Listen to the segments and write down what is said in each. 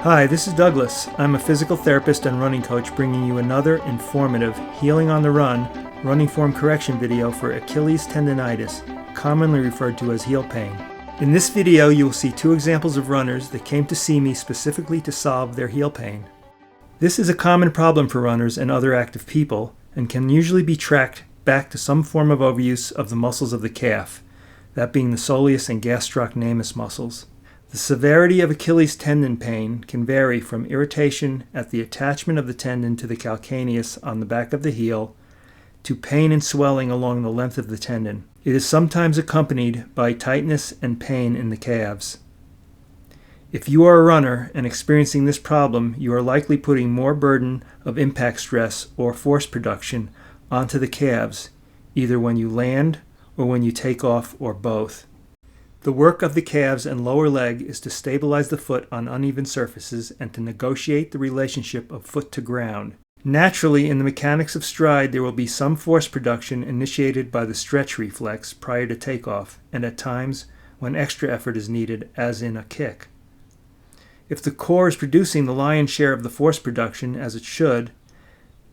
Hi, this is Douglas. I'm a physical therapist and running coach bringing you another informative Healing on the Run running form correction video for Achilles tendonitis, commonly referred to as heel pain. In this video, you will see two examples of runners that came to see me specifically to solve their heel pain. This is a common problem for runners and other active people and can usually be tracked back to some form of overuse of the muscles of the calf, that being the soleus and gastrocnemius muscles. The severity of Achilles tendon pain can vary from irritation at the attachment of the tendon to the calcaneus on the back of the heel to pain and swelling along the length of the tendon. It is sometimes accompanied by tightness and pain in the calves. If you are a runner and experiencing this problem, you are likely putting more burden of impact stress or force production onto the calves, either when you land or when you take off or both. The work of the calves and lower leg is to stabilize the foot on uneven surfaces and to negotiate the relationship of foot to ground. Naturally, in the mechanics of stride, there will be some force production initiated by the stretch reflex prior to takeoff, and at times when extra effort is needed, as in a kick. If the core is producing the lion's share of the force production, as it should,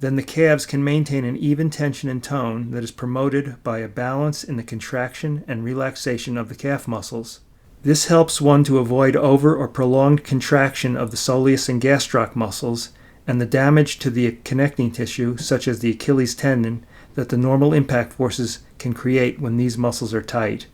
then the calves can maintain an even tension and tone that is promoted by a balance in the contraction and relaxation of the calf muscles. This helps one to avoid over or prolonged contraction of the soleus and gastroc muscles and the damage to the connecting tissue, such as the Achilles tendon, that the normal impact forces can create when these muscles are tight.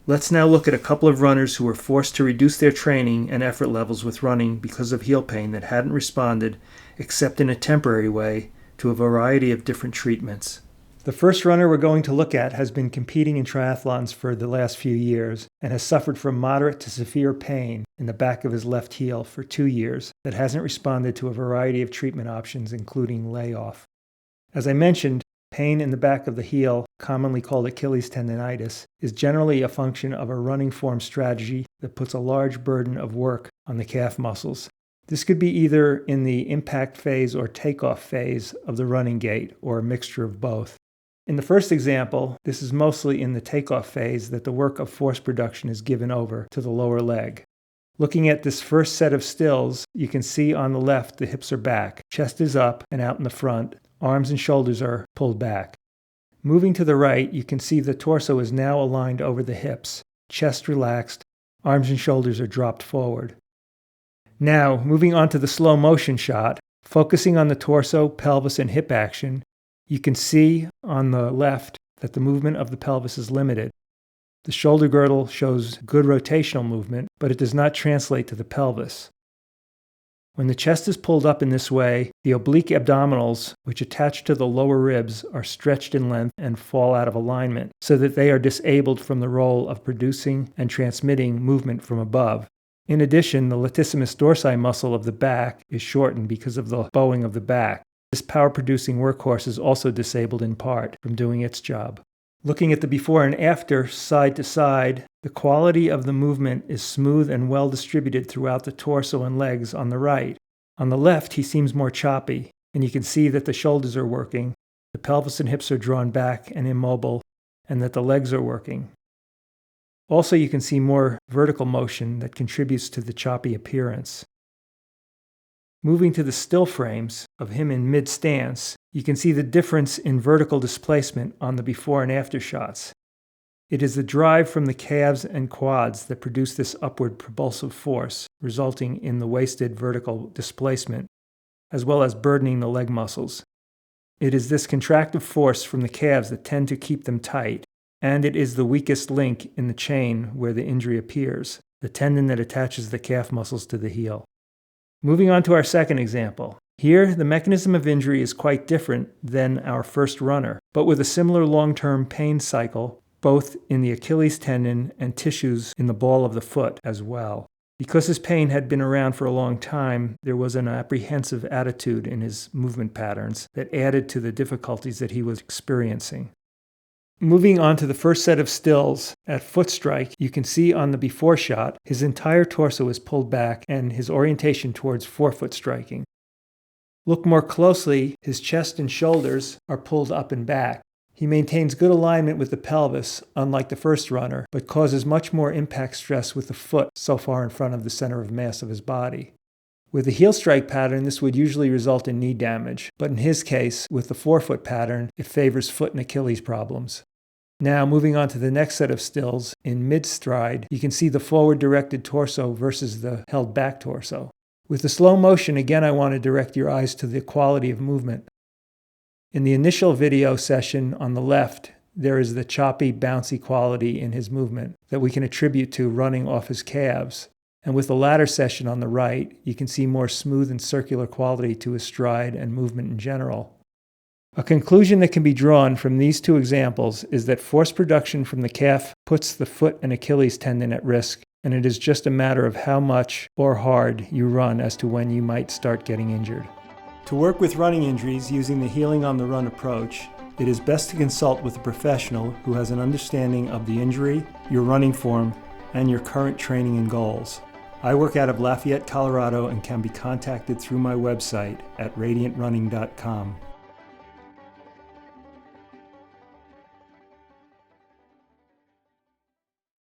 Let's now look at a couple of runners who were forced to reduce their training and effort levels with running because of heel pain that hadn't responded, except in a temporary way, to a variety of different treatments. The first runner we're going to look at has been competing in triathlons for the last few years and has suffered from moderate to severe pain in the back of his left heel for 2 years that hasn't responded to a variety of treatment options, including layoff. As I mentioned, pain in the back of the heel, commonly called Achilles tendonitis, is generally a function of a running form strategy that puts a large burden of work on the calf muscles. This could be either in the impact phase or takeoff phase of the running gait, or a mixture of both. In the first example, this is mostly in the takeoff phase that the work of force production is given over to the lower leg. Looking at this first set of stills, you can see on the left the hips are back, chest is up and out in the front, arms and shoulders are pulled back. Moving to the right, you can see the torso is now aligned over the hips, chest relaxed, arms and shoulders are dropped forward. Now, moving on to the slow motion shot, focusing on the torso, pelvis, and hip action, you can see on the left that the movement of the pelvis is limited. The shoulder girdle shows good rotational movement, but it does not translate to the pelvis. When the chest is pulled up in this way, the oblique abdominals, which attach to the lower ribs, are stretched in length and fall out of alignment, so that they are disabled from the role of producing and transmitting movement from above. In addition, the latissimus dorsi muscle of the back is shortened because of the bowing of the back. This power-producing workhorse is also disabled in part from doing its job. Looking at the before and after, side to side, the quality of the movement is smooth and well distributed throughout the torso and legs on the right. On the left, he seems more choppy, and you can see that the shoulders are working, the pelvis and hips are drawn back and immobile, and that the legs are working. Also, you can see more vertical motion that contributes to the choppy appearance. Moving to the still frames of him in mid-stance, you can see the difference in vertical displacement on the before and after shots. It is the drive from the calves and quads that produce this upward propulsive force, resulting in the wasted vertical displacement, as well as burdening the leg muscles. It is this contractive force from the calves that tend to keep them tight, and it is the weakest link in the chain where the injury appears, the tendon that attaches the calf muscles to the heel. Moving on to our second example. Here, the mechanism of injury is quite different than our first runner, but with a similar long-term pain cycle, both in the Achilles tendon and tissues in the ball of the foot as well. Because his pain had been around for a long time, there was an apprehensive attitude in his movement patterns that added to the difficulties that he was experiencing. Moving on to the first set of stills, at foot strike, you can see on the before shot, his entire torso is pulled back and his orientation towards forefoot striking. Look more closely, his chest and shoulders are pulled up and back. He maintains good alignment with the pelvis, unlike the first runner, but causes much more impact stress with the foot so far in front of the center of mass of his body. With a heel strike pattern, this would usually result in knee damage, but in his case, with the forefoot pattern, it favors foot and Achilles problems. Now, moving on to the next set of stills, in mid-stride, you can see the forward-directed torso versus the held-back torso. With the slow motion, again, I want to direct your eyes to the quality of movement. In the initial video session on the left, there is the choppy, bouncy quality in his movement that we can attribute to running off his calves. And with the latter session on the right, you can see more smooth and circular quality to his stride and movement in general. A conclusion that can be drawn from these two examples is that force production from the calf puts the foot and Achilles tendon at risk, and it is just a matter of how much or hard you run as to when you might start getting injured. To work with running injuries using the healing on the run approach, it is best to consult with a professional who has an understanding of the injury, your running form, and your current training and goals. I work out of Lafayette, Colorado, and can be contacted through my website at radiantrunning.com.